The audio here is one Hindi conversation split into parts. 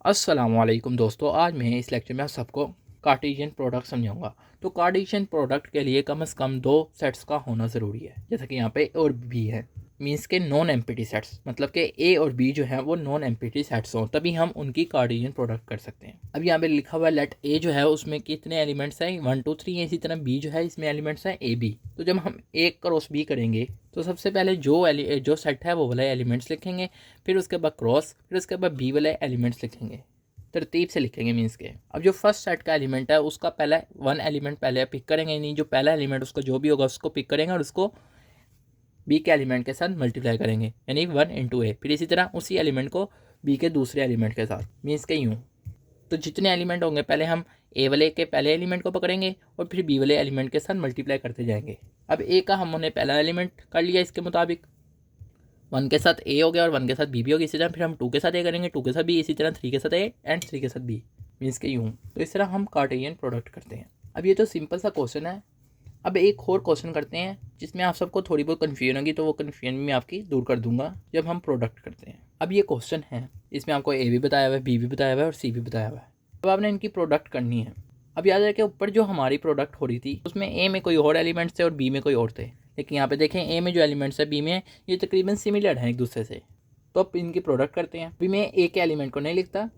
अस्सलामुअलैकुम दोस्तों, आज मैं इस लेक्चर में आप सबको कार्टेशियन प्रोडक्ट समझाऊंगा। तो कार्टेशियन प्रोडक्ट के लिए कम से कम दो सेट्स का होना ज़रूरी है, जैसा कि यहाँ पे और बी है। मींस के नॉन एम्प्टी सेट्स, मतलब कि ए और बी जो है वो नॉन एम्प्टी सेट्स हों, तभी हम उनकी कार्टेशियन प्रोडक्ट कर सकते हैं। अब यहाँ पे लिखा हुआ है लेट ए जो है उसमें कितने एलिमेंट्स हैं, 1 2 3 है। इसी तरह बी जो है इसमें एलिमेंट्स हैं ए बी। तो जब हम ए क्रॉस बी करेंगे तो सबसे पहले जो सेट है वो वाले एलिमेंट्स लिखेंगे, फिर उसके बाद क्रॉस, फिर उसके बाद बी वाले एलिमेंट्स लिखेंगे, तरतीब से लिखेंगे। मीन्स के अब जो फर्स्ट सेट का एलिमेंट है उसका पहला 1 एलिमेंट पहले पिक करेंगे, नहीं जो पहला एलिमेंट उसका जो भी होगा उसको पिक करेंगे और उसको बी के एलिमेंट के साथ मल्टीप्लाई करेंगे, यानी 1 इंटू ए। फिर इसी तरह उसी एलिमेंट को बी के दूसरे एलिमेंट के साथ, मीन्स के यूँ। तो जितने एलिमेंट होंगे पहले हम ए वाले के पहले एलिमेंट को पकड़ेंगे और फिर बी वाले एलिमेंट के साथ मल्टीप्लाई करते जाएंगे। अब ए का हमने पहला एलिमेंट कर लिया, इसके मुताबिक 1 के साथ ए हो गया और 1 के साथ बी भी हो गया। इसी तरह फिर हम 2 के साथ ए करेंगे, 2 के साथ बी, इसी तरह 3 के साथ ए एंड 3 के साथ बी, मीन्स के यूँ। तो इस तरह हम कार्टेशियन प्रोडक्ट करते हैं। अब ये तो सिंपल सा क्वेश्चन है। अब एक और क्वेश्चन करते हैं जिसमें आप सबको थोड़ी बहुत कन्फ्यूजन होगी, तो वो कन्फ्यूजन मैं आपकी दूर कर दूंगा जब हम प्रोडक्ट करते हैं। अब ये क्वेश्चन है, इसमें आपको ए भी बताया हुआ है, बी भी बताया हुआ है और सी भी बताया हुआ है। अब आपने इनकी प्रोडक्ट करनी है। अब याद रखें ऊपर जो हमारी प्रोडक्ट हो रही थी उसमें ए में कोई और एलिमेंट्स थे और बी में कोई और थे, लेकिन यहाँ पे देखें ए में जो एलिमेंट्स है बी में ये तकरीबन सिमिलर हैं एक दूसरे से। तो अब इनकी प्रोडक्ट करते हैं। बी में ए के एलिमेंट को नहीं लिखता,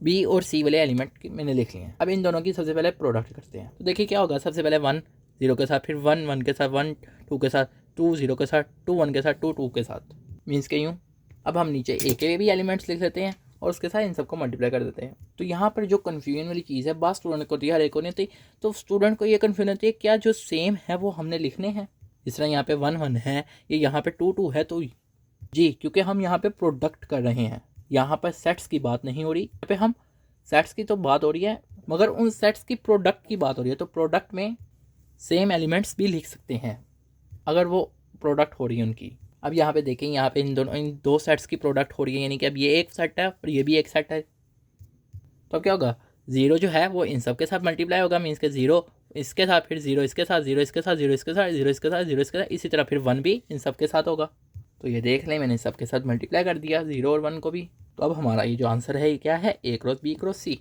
बी और सी वाले एलिमेंट मैंने लिख लिए हैं। अब इन दोनों की सबसे पहले प्रोडक्ट करते हैं। तो देखिए क्या होगा, सबसे पहले 1 0 के साथ, फिर 1 1 के साथ, 1 2 के साथ, 2 0 के साथ, 2 1 के साथ, 2 2 के साथ, मीन्स के यूँ। अब हम नीचे ए के भी एलिमेंट्स लिख लेते हैं और उसके साथ इन सबको मल्टीप्लाई कर देते हैं। तो यहाँ पर जो कन्फ्यूजन वाली चीज़ है बात स्टूडेंट को होती है, हर एक को नहीं होती। तो स्टूडेंट को ये कन्फ्यूजन होती है क्या जो सेम है वो हमने लिखने हैं। जिस तरह यहाँ पे 1 1 है, ये यहाँ पे 2 2 है, तो जी क्योंकि हम यहाँ पे प्रोडक्ट कर रहे हैं, यहाँ पर सेट्स की बात नहीं हो रही। यहाँ पे हम सेट्स की तो बात हो रही है मगर उन सेट्स की प्रोडक्ट की बात हो रही है। तो प्रोडक्ट में सेम एलिमेंट्स भी लिख सकते हैं अगर वो प्रोडक्ट हो रही है उनकी। अब यहाँ पे देखें, यहाँ पे इन दो सेट्स की प्रोडक्ट हो रही है, यानी कि अब ये एक सेट है और ये भी एक सेट है। तो अब क्या होगा, 0 जो है वो इन सब के साथ मल्टीप्लाई होगा, मीन्स के 0 इसके साथ, फिर 0 इसके साथ, 0 इसके साथ, 0 इसके साथ, 0 इसके साथ, 0 इसके साथ, इसी तरह फिर 1 भी इन सब के साथ होगा। तो ये देख लें, मैंने सबके साथ मल्टीप्लाई कर दिया 0 और 1 को भी। तो अब हमारा ये जो आंसर है ये क्या है, ए क्रॉस बी क्रॉस सी।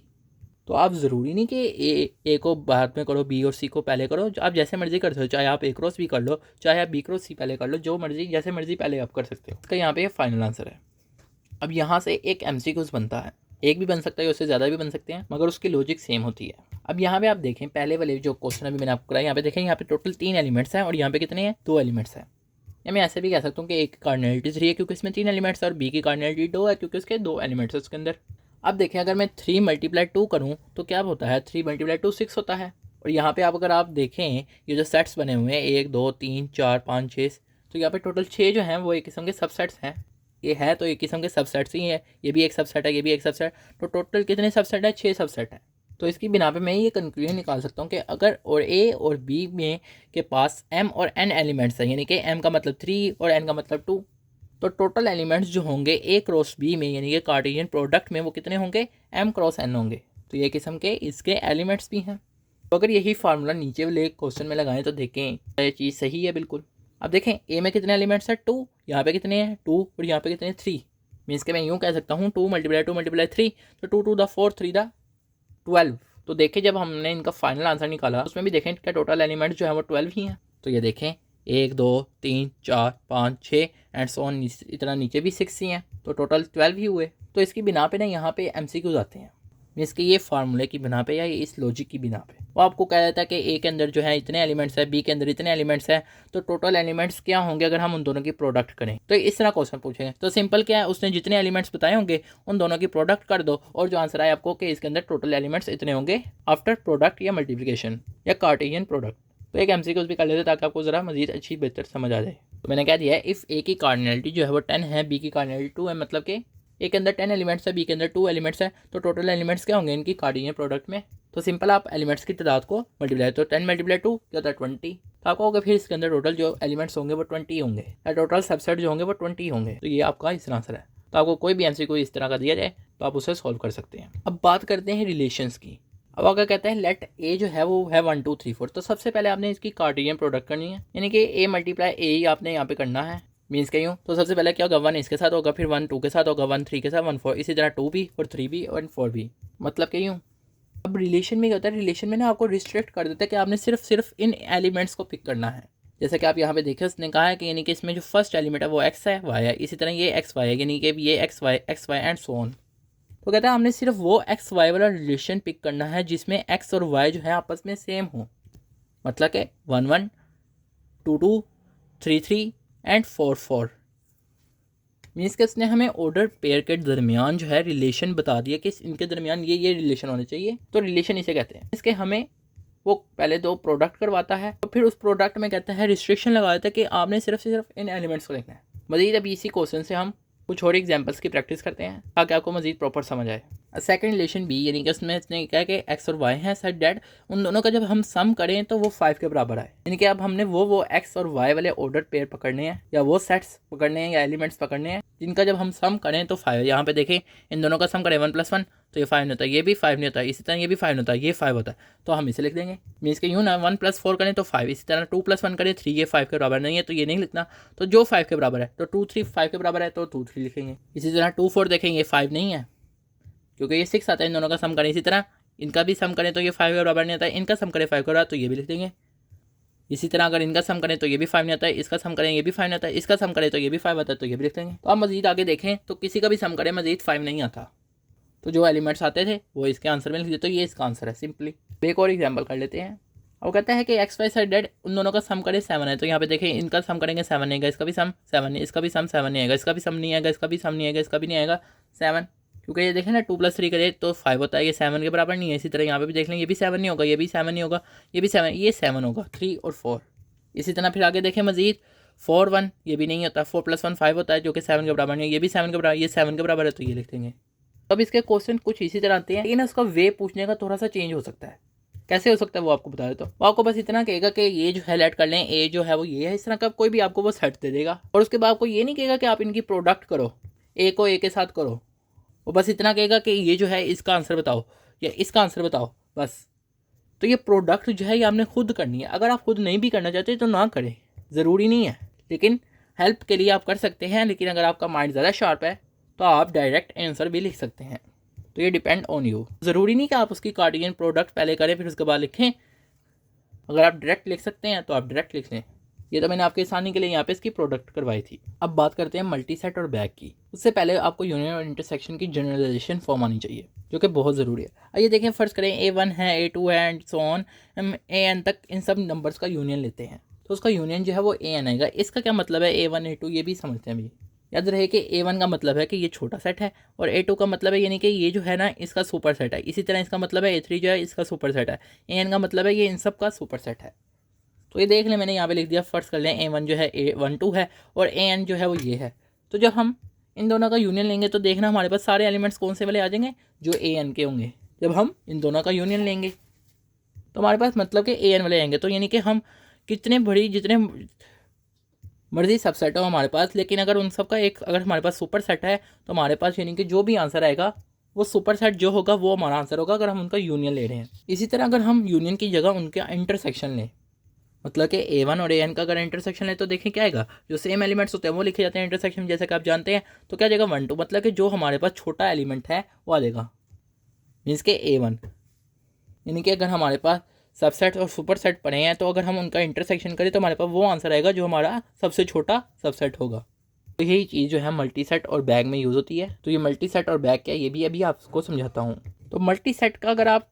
तो आप ज़रूरी नहीं कि ए को बाद में करो, बी और सी को पहले करो, आप जैसे मर्जी कर सकते हो। चाहे आप ए क्रॉस बी कर लो, चाहे आप बी क्रॉस सी पहले कर लो, जो मर्जी जैसे मर्जी पहले आप कर सकते हो। इसका यहाँ पे फाइनल आंसर है। अब यहाँ से एक MCQs बनता है, एक भी बन सकता है, उससे ज़्यादा भी बन सकते हैं, मगर उसकी लॉजिक सेम होती है। अब यहाँ पे आप देखें, पहले वाले जो क्वेश्चन अभी मैंने आपको कराया, यहाँ पे देखें, यहाँ पे टोटल 3 एलिमेंट्स हैं और यहाँ पे कितने हैं, 2 एलिमेंट्स हैं। या मैं ऐसे भी कह सकता हूँ कि एक कार्डिनलिटी 3 है क्योंकि इसमें 3 एलिमेंट्स है, और बी की कार्डिनलिटी 2 है क्योंकि उसके 2 एलिमेंट्स है उसके अंदर। अब देखें, अगर मैं 3 × 2 करूँ तो क्या होता है, 3 × 2 6 होता है। और यहाँ पे अगर आप देखें ये जो सेट्स बने हुए हैं 1 2 3 4 5 6, तो यहाँ पे टोटल 6 जो हैं वो एक किस्म के सबसेट्स हैं। ये है तो एक किस्म के सबसेट्स ही है, ये भी एक सबसेट है, ये भी एक सबसेट। तो टोटल कितने सबसेट है, 6 सबसेट है। तो इसकी बिना पे मैं ये कंक्लूजन निकाल सकता हूँ कि अगर और ए और बी में के पास m और n एलिमेंट्स हैं, यानी कि m का मतलब 3 और n का मतलब 2, तो टोटल एलिमेंट्स जो होंगे ए क्रॉस बी में, यानी कि कार्टेशियन प्रोडक्ट में, वो कितने होंगे, m क्रॉस n होंगे। तो ये किस्म के इसके एलिमेंट्स भी हैं। तो अगर यही फार्मूला नीचे वाले क्वेश्चन में लगाएं तो देखें ये चीज़ सही है बिल्कुल। अब देखें ए में कितने एलिमेंट्स हैं, 2, यहाँ पे कितने हैं 2 और यहाँ पे कितने 3, मीन्स के मैं यूँ कह सकता हूँ 2 × 2 × 3, तो 2 2 द 4 3 द 12। तो देखें जब हमने इनका फाइनल आंसर निकाला उसमें भी देखें क्या टोटल एलिमेंट्स जो है वो 12 ही हैं। तो ये देखें 1 2 3 4 5 6 एंड सो ऑन, इतना नीचे भी 6 ही हैं, तो टोटल 12 ही हुए। तो इसकी बिना पे ना यहाँ पे MCQs आते हैं, मीन्स कि ये फार्मूले की बिना पे या इस लॉजिक की बिना पे। वो आपको कह देता है कि ए के अंदर जो है इतने एलिमेंट्स है, बी के अंदर इतने एलिमेंट्स हैं, तो टोटल एलिमेंट्स क्या होंगे अगर हम उन दोनों की प्रोडक्ट करें। तो इस तरह क्वेश्चन पूछेंगे तो सिंपल क्या है, उसने जितने एलिमेंट्स बताए होंगे उन दोनों की प्रोडक्ट कर दो और जो आंसर आए आपको कि इसके अंदर टोटल एलिमेंट्स इतने होंगे आफ्टर प्रोडक्ट या मल्टीप्लिकेशन या कार्टेशियन प्रोडक्ट। तो एक MCQs भी कर लेते ताकि आपको ज़रा मजीद अच्छी बेहतर समझ आ जाए। तो मैंने कह दिया है इफ़ ए की कार्डिनलिटी जो है वो 10 है, बी की कार्डिनलिटी 2 है, मतलब कि ए के अंदर 10 एलिमेंट्स है, बी के अंदर 2 एलिमेंट्स है, तो टोटल एलिमेंट्स क्या होंगे इनकी कार्टेशियन प्रोडक्ट में। तो सिंपल आप एलिमेंट्स की तादाद को मल्टीप्लाई, तो 10 × 2 क्या होता है 20। तो आपको होगा फिर इसके अंदर टोटल जो एलिमेंट्स होंगे वो 20 होंगे, या टोटल सबसेट जो होंगे वो 20 होंगे। तो ये आपका इसका आंसर है। तो आपको कोई भी MCQ इस तरह का दिया जाए तो आप उसे सॉल्व कर सकते हैं। अब बात करते हैं रिलेशंस की। अब अगर कहते हैं लेट ए जो है वो है 1 2 3 4, तो सबसे पहले आपने इसकी कार्टेशियन प्रोडक्ट करनी है, यानी कि a × a ही आपने यहाँ पे करना है। मीन्स के यूँ, तो सबसे पहले क्या होगा, 1 इसके साथ होगा, फिर 1 2 के साथ होगा, 1 3 के साथ, 1 4, इसी तरह 2 भी और 3 भी और 4 भी, मतलब कि यूँ। अब रिलेशन में क्या होता है, रिलेशन में ना आपको रिस्ट्रिक्ट कर देता है कि आपने सिर्फ इन एलिमेंट्स को पिक करना है। जैसे कि आप यहाँ पे देखिए, उसने कहा है कि यानी कि इसमें जो फर्स्ट एलिमेंट है वो एक्स है, वाई है, इसी तरह ये एक्स वाई है, यानी कि ये X Y and so on. तो कहता है हमने सिर्फ वो एक्स वाई वाला रिलेशन पिक करना है जिसमें एक्स और वाई जो है आपस में सेम हो, मतलब कि 1 1 2 2 3 3 एंड 4 4। मीन्स कि इसने हमें ऑर्डर पेयर के दरमियान जो है रिलेशन बता दिया कि इनके दरमियान ये रिलेशन होने चाहिए, तो रिलेशन इसे कहते हैं। इसके हमें वो पहले 2 प्रोडक्ट करवाता है, तो फिर उस प्रोडक्ट में कहता है रिस्ट्रिक्शन लगा देता है कि आपने सिर्फ इन एलिमेंट्स को देखना है। मजीद अब इसी क्वेश्चन से हम कुछ और एग्जांपल्स की प्रैक्टिस करते हैं ताकि आपको मजीद प्रॉपर समझ आए। सेकंड रिलेशन बी, यानी कि उसमें इसने कहा कि एक्स और वाई हैं सच दैट उन दोनों का जब हम सम करें तो वो 5 के बराबर आए। यानी कि अब हमने वो एक्स और वाई वाले ऑर्डर पेयर पकड़ने हैं, या वो सेट्स पकड़ने हैं, या एलिमेंट्स पकड़ने हैं जिनका जब हम सम करें तो 5। यहाँ पे देखें, इन दोनों का सम करें 1 + 1 तो ये 5 नहीं होता, ये भी 5 नहीं होता, इसी तरह ये भी 5 नहीं होता, ये 5 होता है, तो हम इसे लिख देंगे। मीन्स के यूँ ना 1 + 4 करें तो 5, इसी तरह 2 + 1 करें 3, ये 5 के बराबर नहीं है तो ये नहीं लिखना, तो जो 5 के बराबर है तो 2 3 5 के बराबर है तो 2 3 लिखेंगे। इसी तरह 2 4 देखेंगे 5 नहीं है क्योंकि ये 6 आता है, इन दोनों का सम करें, इसी तरह इनका भी सम करें तो ये 5 के बराबर नहीं आता है, इनका सम करें 5 के बराबर तो ये भी लिख देंगे। इसी तरह अगर इनका सम करें तो ये भी 5 नहीं आता है, इसका सम करें ये भी 5 नहीं आता है, इसका सम करें तो ये भी 5 आता है तो ये भी लिख देंगे। तो आप मजीद आगे देखें तो किसी का भी सम करें मजीद 5 नहीं आता, तो जो एलिमेंट्स आते थे वो इसके आंसर में लिख दिए, तो ये इसका आंसर है सिंपली। एक और एग्जांपल कर लेते हैं। और कहता है कि एक्स वाई सेड डेड उन दोनों का सम करें 7 है, तो यहाँ पे देखें इनका सम करेंगे 7 नहीं आएगा, इसका भी सम 7 नहीं, इसका भी सम 7 नहीं आएगा, इसका भी सम नहीं आएगा, इसका भी सम नहीं आएगा, इसका भी नहीं आएगा 7, क्योंकि ये देखें ना 2 + 3 करें तो 5 होता है, ये 7 के बराबर नहीं है। इसी तरह यहाँ पे भी देख लें, ये भी 7 नहीं होगा, ये भी 7 नहीं होगा, ये भी 7, ये 7 होगा 3 और 4। इसी तरह फिर आगे देखें मजीद 4 1 ये भी नहीं होता, 4 + 1 5 होता है जो कि 7 के बराबर नहीं है, ये भी 7 के बराबर, ये 7 के बराबर है तो ये लिख देंगे। अब इसके क्वेश्चन कुछ इसी तरह आते हैं, लेकिन उसका वे पूछने का थोड़ा सा चेंज हो सकता है। कैसे हो सकता है वो आपको बता देता हूँ। वो आपको बस इतना कहेगा कि ये जो है लेट कर लें, ए जो है वो ये है, इस तरह का कोई भी आपको वो सेट दे देगा, और उसके बाद आपको ये नहीं कहेगा कि आप इनकी प्रोडक्ट करो, ए को ए के साथ करो, वो बस इतना कहेगा कि ये जो है इसका आंसर बताओ या इसका आंसर बताओ, बस। तो ये प्रोडक्ट जो है ये आपने खुद करनी है। अगर आप खुद नहीं भी करना चाहते तो ना करें, ज़रूरी नहीं है, लेकिन हेल्प के लिए आप कर सकते हैं। लेकिन अगर आपका माइंड ज़्यादा शार्प है तो आप डायरेक्ट आंसर भी लिख सकते हैं, तो ये डिपेंड ऑन यू। ज़रूरी नहीं कि आप उसकी कार्टेशियन प्रोडक्ट पहले करें फिर उसके बाद लिखें। अगर आप डायरेक्ट लिख सकते हैं तो आप डायरेक्ट लिख लें। ये तो मैंने आपके आसानी के लिए यहाँ पे इसकी प्रोडक्ट करवाई थी। अब बात करते हैं मल्टी सेट और बैग की। उससे पहले आपको यूनियन और इंटरसेक्शन की जनरलाइजेशन फॉर्म आनी चाहिए, जो कि बहुत ज़रूरी है। आइए देखें, फर्स्ट करें A1 है, A2 है एंड सो ऑन, हम AN तक इन सब नंबर्स का यूनियन लेते हैं, तो उसका यूनियन जो है वो AN आएगा। इसका क्या मतलब है, A1 A2 ये भी समझते हैं अभी। याद रहे कि A1 का मतलब है कि ये छोटा सेट है, और A2 का मतलब है यानी कि ये जो है ना इसका सुपर सेट है। इसी तरह इसका मतलब है A3 जो है इसका सुपर सेट है। AN का मतलब है ये इन सब का सुपर सेट है। तो ये देख लें, मैंने यहाँ पे लिख दिया। फर्स्ट कर लें A1 जो है A12 है और AN जो है वो ये है। तो जब हम इन दोनों का यूनियन लेंगे तो देखना हमारे पास सारे एलिमेंट्स कौन से वाले आ जाएंगे, जो AN के होंगे। जब हम इन दोनों का यूनियन लेंगे तो हमारे पास मतलब कि AN वाले आएंगे। तो यानी कि हम कितने बड़ी जितने मर्जी सबसेट हो हमारे पास, लेकिन अगर उन सब का एक अगर हमारे पास सुपर सेट है तो हमारे पास यानी कि जो भी आंसर आएगा वो सुपर सेट जो होगा वो हमारा आंसर होगा, अगर हम उनका यूनियन ले रहे हैं। इसी तरह अगर हम यूनियन की जगह उनके इंटरसेक्शन लें, मतलब कि A1 और AN का अगर इंटरसेक्शन है तो देखें क्या आएगा, जो सेम एलिमेंट्स होते हैं वो लिखे जाते हैं इंटरसेक्शन, जैसे कि आप जानते हैं। तो क्या जाएगा 1 2, मतलब कि जो हमारे पास छोटा एलिमेंट है वो आ जाएगा, मीन्स के A1। यानी कि अगर हमारे पास सबसेट और सुपर सेट पड़े हैं तो अगर हम उनका इंटरसेक्शन करें तो हमारे पास वो आंसर आएगा जो हमारा सबसे छोटा सबसेट होगा। तो यही चीज़ जो है मल्टी सेट और बैग में यूज़ होती है। तो ये मल्टी सेट और बैग क्या है ये भी अभी आपको समझाता हूँ। तो मल्टी सेट का अगर आप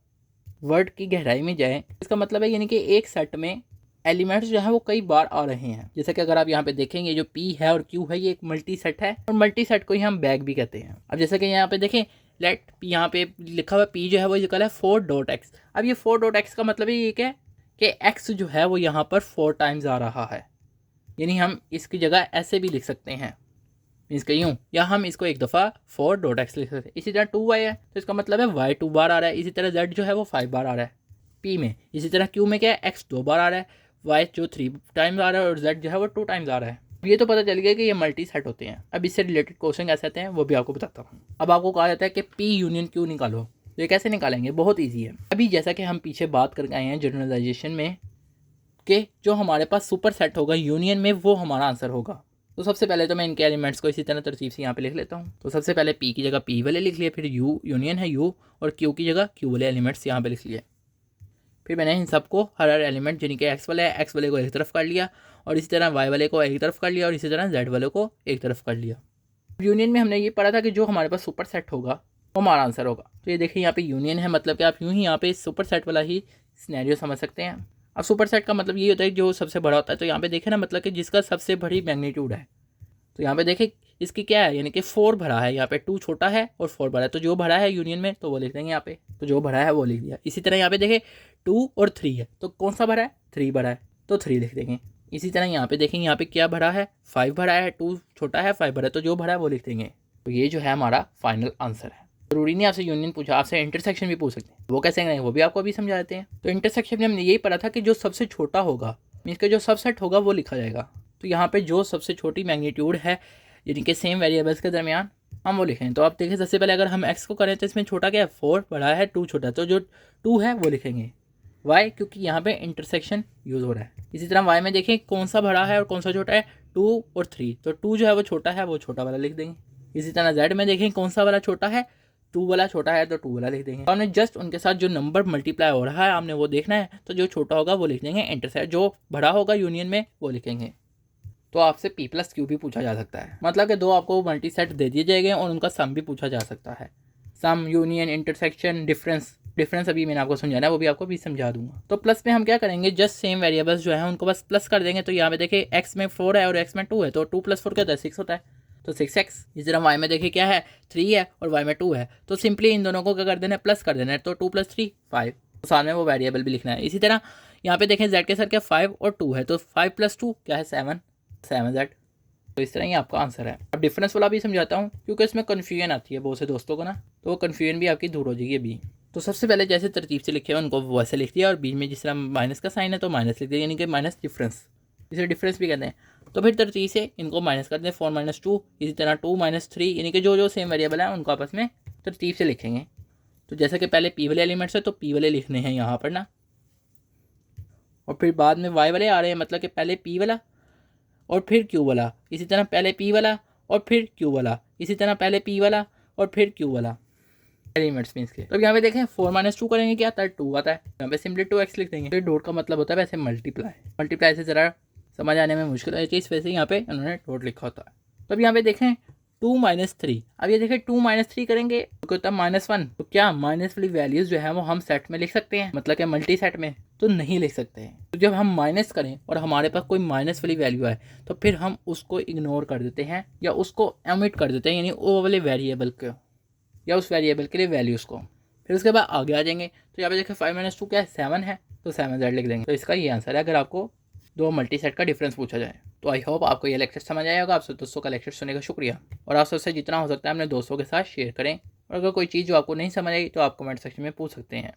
वर्ड की गहराई में जाएँ, इसका मतलब है यानी कि एक सेट में एलिमेंट्स जो है वो कई बार आ रहे हैं। जैसे कि अगर आप यहाँ पे देखेंगे जो P है और Q है ये एक मल्टी सेट है, और मल्टी सेट को ही हम बैग भी कहते हैं। अब जैसे कि यहाँ पे देखें लेट यहाँ पे लिखा हुआ P जो है वो इक्वल है 4.x। अब ये 4.x का मतलब ये क्या है कि x जो है वो यहाँ पर 4 टाइम्स आ रहा है, यानी हम इसकी जगह ऐसे भी लिख सकते हैं, मीन्स कि यूँ, या हम इसको एक दफ़ा 4.x लिख सकते हैं। इसी तरह 2y है तो इसका मतलब है y 2 बार आ रहा है। इसी तरह z जो है वो 5 बार आ रहा है P में। इसी तरह Q में क्या है, x 2 बार आ रहा है, y जो 3 टाइम्स आ रहा है, और z जो है वो 2 टाइम्स आ रहा है। ये तो पता चल गया कि ये मल्टी सेट होते हैं। अब इससे रिलेटेड क्वेश्चन कैसे आते हैं वो भी आपको बताता हूँ। अब आपको कहा जाता है कि P यूनियन Q निकालो, तो ये कैसे निकालेंगे, बहुत ईजी है। अभी जैसा कि हम पीछे बात करके आए हैं जनरलाइजेशन में कि जो हमारे पास सुपर सेट होगा यूनियन में वो हमारा आंसर होगा, तो सबसे पहले तो मैं इनके एलिमेंट्स को इसी तरह तरतीब से यहाँ पे लिख लेता हूँ। तो सबसे पहले पी की जगह पी वाले लिख लिए, फिर यू यूनियन है यू, और क्यू की जगह क्यू वाले एलिमेंट्स यहाँ पे लिख लिए। फिर मैंने इन सबको हर एलिमेंट जिनके एक्स वाले है एक्स वाले को एक तरफ कर लिया, और इसी तरह वाई वाले को एक तरफ कर लिया, और इसी तरह जेड वाले को एक तरफ कर लिया। यूनियन में हमने ये पढ़ा था कि जो हमारे पास सुपर सेट होगा वो हमारा आंसर होगा। तो ये देखिए यहाँ पे यूनियन है, मतलब कि आप यूँ ही यहाँ पे सुपर सेट वाला ही सिनेरियो समझ सकते हैं। अब सुपर सेट का मतलब ये होता है जो सबसे बड़ा होता है। तो यहाँ पे देखें ना, मतलब कि जिसका सबसे बड़ी मैग्नीट्यूड है। तो यहाँ पे देखें इसकी क्या है, यानी कि 4 भरा है, यहाँ पे 2 छोटा है और 4 बड़ा है। तो जो भरा है यूनियन में तो वो लिख देंगे यहाँ पे, तो जो भरा है वो लिख दिया। इसी तरह यहाँ पे देखें 2 और 3 है, तो कौन सा भरा है, 3 भरा है, तो 3 लिख देंगे। इसी तरह यहाँ पे देखेंगे यहाँ पे क्या भरा है, 5 भरा है, 2 छोटा है, 5 भरा है, तो जो भरा है वो लिख देंगे। तो ये जो है हमारा फाइनल आंसर है। जरूरी नहीं आपसे यूनियन पूछा, आपसे इंटरसेक्शन भी पूछ सकते हैं। वो कैसे करेंगे वो भी आपको अभी समझा देते हैं। तो इंटरसेक्शन में हमने यही पढ़ा था कि जो सबसे छोटा होगा मीन्स के जो सबसेट होगा वो लिखा जाएगा। तो यहाँ पे जो सबसे छोटी मैग्नीट्यूड है यानी कि सेम वेरिएबल्स के दरमियान हम वो लिखें। तो आप देखें सबसे पहले अगर हम x को करें तो इसमें छोटा क्या है, 4 बड़ा है, 2 छोटा है, तो जो 2 है वो लिखेंगे। y क्योंकि यहाँ पे इंटरसेक्शन यूज़ हो रहा है। इसी तरह y में देखें कौन सा बड़ा है और कौन सा छोटा है, 2 और 3, तो 2 जो है वो छोटा है, वो छोटा वाला लिख देंगे। इसी तरह z में देखें कौन सा वाला छोटा है, 2 वाला छोटा है, तो 2 वाला लिख देंगे। तो हमने जस्ट उनके साथ जो नंबर मल्टीप्लाई हो रहा है हमने वो देखना है, तो जो छोटा होगा वो लिख देंगे इंटरसेक्ट, जो बड़ा होगा यूनियन में वो लिखेंगे। तो आपसे p प्लस क्यू भी पूछा जा सकता है, मतलब कि 2 आपको मल्टी सेट दे दिए जाएंगे और उनका सम भी पूछा जा सकता है। सम, यूनियन, इंटरसेक्शन, डिफरेंस अभी मैंने आपको समझाना है, वो भी आपको भी समझा दूंगा। तो प्लस में हम क्या करेंगे, जस्ट सेम वेरिएबल्स जो है उनको बस प्लस कर देंगे। तो यहाँ पे देखिए x में 4 है और x में 2 है, तो 2 + 4 क्या होता है, 6 होता है, तो 6x। इस तरह y में देखिए क्या है, 3 है और y में 2 है, तो सिंपली इन दोनों को क्या कर देना है, प्लस कर देना है, तो 2 + 3 5। तो सामने वो वेरिएबल भी लिखना है। इसी तरह यहाँ पे देखें z के साथ क्या 5 और 2 है, तो 5 + 2 क्या है 7z। तो इस तरह ही आपका आंसर है। अब डिफरेंस वाला भी समझाता हूँ क्योंकि इसमें कन्फ्यूजन आती है बहुत से दोस्तों को ना, तो वो कन्फ्यूजन भी आपकी दूर हो जाएगी अभी। तो सबसे पहले जैसे तरतीब से लिखे हैं उनको वैसे लिख दिया, और बीच में जिस तरह माइनस का साइन है तो माइनस लिख दिया, यानी कि माइनस डिफरेंस, इसे डिफरेंस भी कहते हैं। तो फिर तरतीब से इनको माइनस कर दें, 4 - 2, इसी तरह 2 - 3, यानी कि जो जो सेम वेरिएबल है उनको आपस में तरतीब से लिखेंगे। तो जैसे कि पहले पी वाले एलिमेंट्स है तो पी वाले लिखने हैं यहाँ पर ना, और फिर बाद में वाई वाले आ रहे हैं, मतलब कि पहले पी वाला और फिर क्यू वाला, इसी तरह पहले पी वाला और फिर क्यू वाला, इसी तरह पहले पी वाला और फिर क्यू वाला एलिमेंट्स मीन्स के। तो यहाँ पे देखें 4 - 2 करेंगे क्या आता है, 2 आता है, यहाँ पे सिंपली 2x लिख देंगे। फिर डॉट का मतलब होता है वैसे मल्टीप्लाई से ज़रा समझ आने में मुश्किल है चीज़, वैसे यहाँ पे उन्होंने डॉट लिखा होता है। तो अब यहाँ पे देखें 2 - 3, अब ये देखें 2 - 3 करेंगे तो होता है -1, तो क्या माइनस वाली वैल्यूज़ जो है वो हम सेट में लिख सकते हैं, मतलब कि मल्टी सेट में तो नहीं लिख सकते हैं। तो जब हम माइनस करें और हमारे पास कोई माइनस वाली वैल्यू है तो फिर हम उसको इग्नोर कर देते हैं या उसको ओमिट कर देते हैं, यानी वो वाले वेरिएबल को या उस वेरिएबल के लिए वैल्यूज़ को। फिर उसके बाद आगे आ जाएंगे, तो यहाँ पे देखें 5 - 2 क्या है 7 है, तो 7z लिख देंगे। तो इसका ये आंसर है अगर आपको 2 मल्टी सेट का डिफरेंस पूछा जाए। तो आई होप आपको ये लेक्चर समझ आया होगा। आपसे दोस्तों का लेक्चर सुनने का शुक्रिया, और आप सबसे जितना हो सकता है अपने दोस्तों के साथ शेयर करें, और अगर कोई चीज़ जो आपको नहीं समझ आई तो आप कमेंट सेक्शन में पूछ सकते हैं।